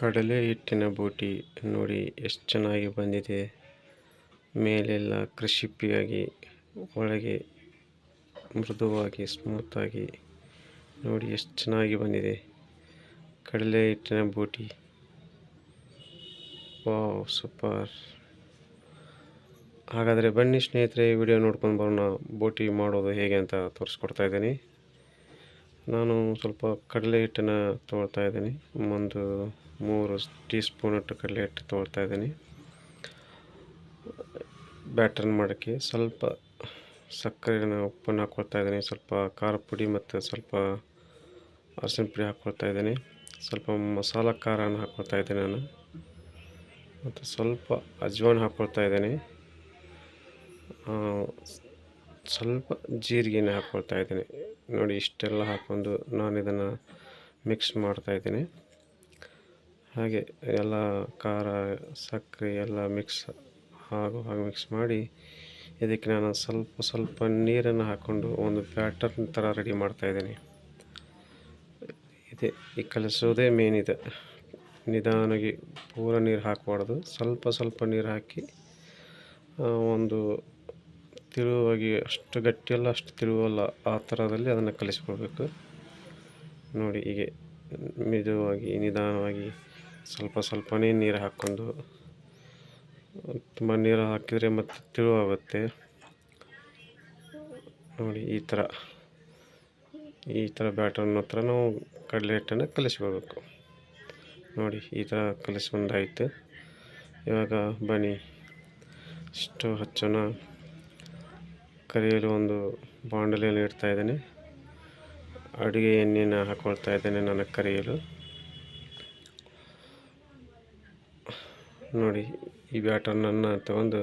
ಕಡಲೆ ಹಿಟ್ಟಿನ ಬೋಟಿ ನೋಡಿ ಎಷ್ಟು ಚೆನ್ನಾಗಿ ಬಂದಿದೆ. ಮೇಲೆಲ್ಲ ಕ್ರಿಸ್ಪಿಯಾಗಿ, ಒಳಗೆ ಮೃದುವಾಗಿ ಸ್ಮೂತಾಗಿ ನೋಡಿ ಎಷ್ಟು ಚೆನ್ನಾಗಿ ಬಂದಿದೆ ಕಡಲೆ ಹಿಟ್ಟಿನ ಬೋಟಿ. Wow, super. ಹಾಗಾದರೆ ಬನ್ನಿ ಸ್ನೇಹಿತರೆ, ವಿಡಿಯೋ ನೋಡ್ಕೊಂಡು ಬರೋಣ. ಬೋಟಿ ಮಾಡೋದು ಹೇಗೆ ಅಂತ ತೋರಿಸ್ಕೊಡ್ತಾ ಇದ್ದೀನಿ. ನಾನು ಸ್ವಲ್ಪ ಕಡಲೆ ಹಿಟ್ಟನ್ನು ತೊಗೊಳ್ತಾ ಇದ್ದೀನಿ. ಒಂದು 3 ಟೀ ಸ್ಪೂನಷ್ಟು ಕಡಲೆ ಹಿಟ್ಟು ತೊಗೊಳ್ತಾ ಇದ್ದೀನಿ. ಬ್ಯಾಟರ್ನ್ ಮಾಡೋಕ್ಕೆ ಸ್ವಲ್ಪ ಸಕ್ಕರೆನ, ಉಪ್ಪನ್ನು ಹಾಕ್ಕೊಳ್ತಾ ಇದ್ದೀನಿ. ಸ್ವಲ್ಪ ಖಾರ ಪುಡಿ ಮತ್ತು ಸ್ವಲ್ಪ ಅರಸಿನ ಪುಡಿ ಹಾಕ್ಕೊಳ್ತಾ ಇದ್ದೀನಿ. ಸ್ವಲ್ಪ ಮಸಾಲ ಖಾರನ ಹಾಕ್ಕೊಳ್ತಾ ಇದ್ದೀನಿ ನಾನು, ಮತ್ತು ಸ್ವಲ್ಪ ಅಜ್ವಾನ ಹಾಕ್ಕೊಳ್ತಾ ಇದ್ದೀನಿ. ಸ್ವಲ್ಪ ಜೀರಿಗೆನ ಹಾಕ್ಕೊಳ್ತಾ ಇದ್ದೀನಿ. ನೋಡಿ, ಇಷ್ಟೆಲ್ಲ ಹಾಕ್ಕೊಂಡು ನಾನು ಇದನ್ನು ಮಿಕ್ಸ್ ಮಾಡ್ತಾ ಇದ್ದೀನಿ. ಹಾಗೆ ಎಲ್ಲ ಖಾರ, ಸಕ್ಕರೆ ಎಲ್ಲ ಮಿಕ್ಸ್ ಹಾಗೆ ಮಿಕ್ಸ್ ಮಾಡಿ ಇದಕ್ಕೆ ನಾನು ಸ್ವಲ್ಪ ನೀರನ್ನು ಹಾಕ್ಕೊಂಡು ಒಂದು ಬ್ಯಾಟರ್ನ್ ಥರ ರೆಡಿ ಮಾಡ್ತಾ ಇದ್ದೀನಿ. ಈ ಕಲಿಸೋದೇ ಮೇನ್ ಇದೆ. ನಿಧಾನವಾಗಿ ಪೂರ ನೀರು ಹಾಕಬಾರ್ದು, ಸ್ವಲ್ಪ ನೀರು ಹಾಕಿ ಒಂದು ತಿಳುವಾಗಿ, ಅಷ್ಟು ಗಟ್ಟಿಯಲ್ಲ ಅಷ್ಟು ತಿಳುವಲ್ಲ, ಆ ಥರದಲ್ಲಿ ಅದನ್ನು ಕಲಿಸ್ಕೊಳ್ಬೇಕು. ನೋಡಿ, ಹೀಗೆ ಮೆದುವಾಗಿ ನಿಧಾನವಾಗಿ ಸ್ವಲ್ಪನೇ ನೀರು ಹಾಕ್ಕೊಂಡು, ತುಂಬ ನೀರು ಹಾಕಿದರೆ ಮತ್ತು ತಿಳುವಾಗುತ್ತೆ. ನೋಡಿ, ಈ ಥರ ಬ್ಯಾಟರ್ನ ಹತ್ರ ನಾವು ಕಡಲೆ ಹಿಟ್ಟನ್ನು ಕಲಿಸ್ಕೊಳ್ಬೇಕು. ನೋಡಿ, ಈ ಥರ ಕಲಿಸ್ಕೊಂಡಾಯಿತು. ಇವಾಗ ಬನ್ನಿ ಸ್ಟವ್ ಹಚ್ಚೋಣ. ಕರಿಯಲು ಒಂದು ಬಾಣಲೆಯನ್ನು ಇಡ್ತಾ ಇದ್ದೇನೆ. ಅಡುಗೆ ಎಣ್ಣೆನ ಹಾಕ್ಕೊಳ್ತಾ ಇದ್ದೇನೆ ನಾನು ಕರಿಯಲು. ನೋಡಿ, ಈ ಬ್ಯಾಟರ್ನನ್ನು ತಗೊಂಡು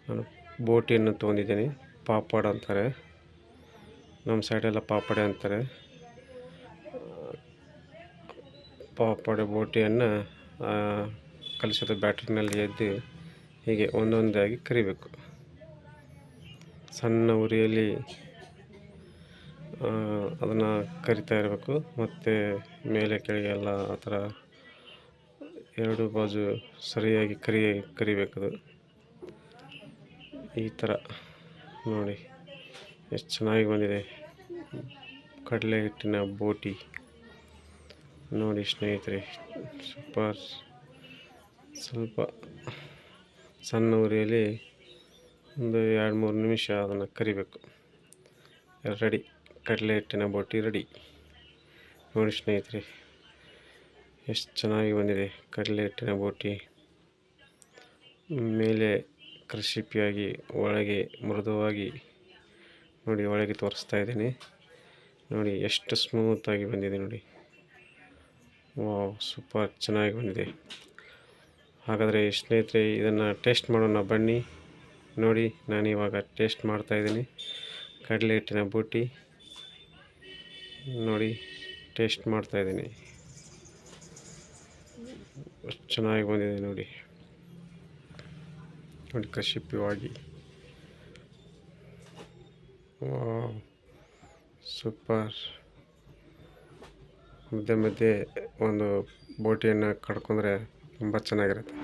ನಾನು ಬೋಟಿಯನ್ನು ತೊಗೊಂಡಿದ್ದೀನಿ. ಪಾಪಡ್ ಅಂತಾರೆ, ನಮ್ಮ ಸೈಡೆಲ್ಲ ಪಾಪಡೆ ಅಂತಾರೆ. ಪಾಪಡೆ ಬೋಟಿಯನ್ನು ಕಲಿಸಿದ ಬ್ಯಾಟರ್ನಲ್ಲಿ ಎದ್ದು ಹೀಗೆ ಒಂದೊಂದಾಗಿ ಕರಿಬೇಕು. ಸಣ್ಣ ಉರಿಯಲ್ಲಿ ಅದನ್ನು ಕರಿತಾ ಇರಬೇಕು. ಮತ್ತು ಮೇಲೆ ಕೆಳಗೆ ಎಲ್ಲ ಆ ಥರ ಎರಡು ಬಾಜು ಸರಿಯಾಗಿ ಕರಿಬೇಕದು. ಈ ಥರ ನೋಡಿ ಎಷ್ಟು ಚೆನ್ನಾಗಿ ಬಂದಿದೆ ಕಡಲೆ ಹಿಟ್ಟಿನ ಬೋಟಿ. ನೋಡಿ ಸ್ನೇಹಿತರೆ, ಸೂಪರ್. ಸ್ವಲ್ಪ ಸಣ್ಣ ಉರಿಯಲ್ಲಿ ಒಂದು 2-3 ನಿಮಿಷ ಅದನ್ನು ಕರಿಬೇಕು. ರೆಡಿ, ಕಡಲೆ ಹಿಟ್ಟಿನ ಬೋಟಿ ರೆಡಿ. ನೋಡಿ ಸ್ನೇಹಿತರೆ, ಎಷ್ಟು ಚೆನ್ನಾಗಿ ಬಂದಿದೆ ಕಡಲೆ ಹಿಟ್ಟಿನ ಬೋಟಿ. ಮೇಲೆ ಕ್ರಿಸ್ಪಿಯಾಗಿ, ಒಳಗೆ ಮೃದುವಾಗಿ. ನೋಡಿ, ಒಳಗೆ ತೋರಿಸ್ತಾ ಇದ್ದೀನಿ. ನೋಡಿ ಎಷ್ಟು ಸ್ಮೂತಾಗಿ ಬಂದಿದೆ ನೋಡಿ. ವಾವ್, ಸೂಪರ್, ಚೆನ್ನಾಗಿ ಬಂದಿದೆ. ಹಾಗಾದರೆ ಸ್ನೇಹಿತರೆ, ಇದನ್ನು ಟೇಸ್ಟ್ ಮಾಡೋಣ ಬನ್ನಿ. ನೋಡಿ, ನಾನು ಇವಾಗ ಟೇಸ್ಟ್ ಮಾಡ್ತಾಯಿದ್ದೀನಿ ಕಡಲೆ ಹಿಟ್ಟಿನ ಬೋಟಿ. ನೋಡಿ, ಟೇಸ್ಟ್ ಮಾಡ್ತಾಯಿದ್ದೀನಿ. ಎಷ್ಟು ಚೆನ್ನಾಗಿ ಬಂದಿದೆ ನೋಡಿ. ನೋಡಿ, ಕ್ರಿಸ್ಪಿಯಾಗಿ. Wow, super. ಮಧ್ಯೆ ಒಂದು ಬೋಟಿಯನ್ನು ಕಡ್ಕೊಂಡ್ರೆ ತುಂಬ ಚೆನ್ನಾಗಿರುತ್ತೆ.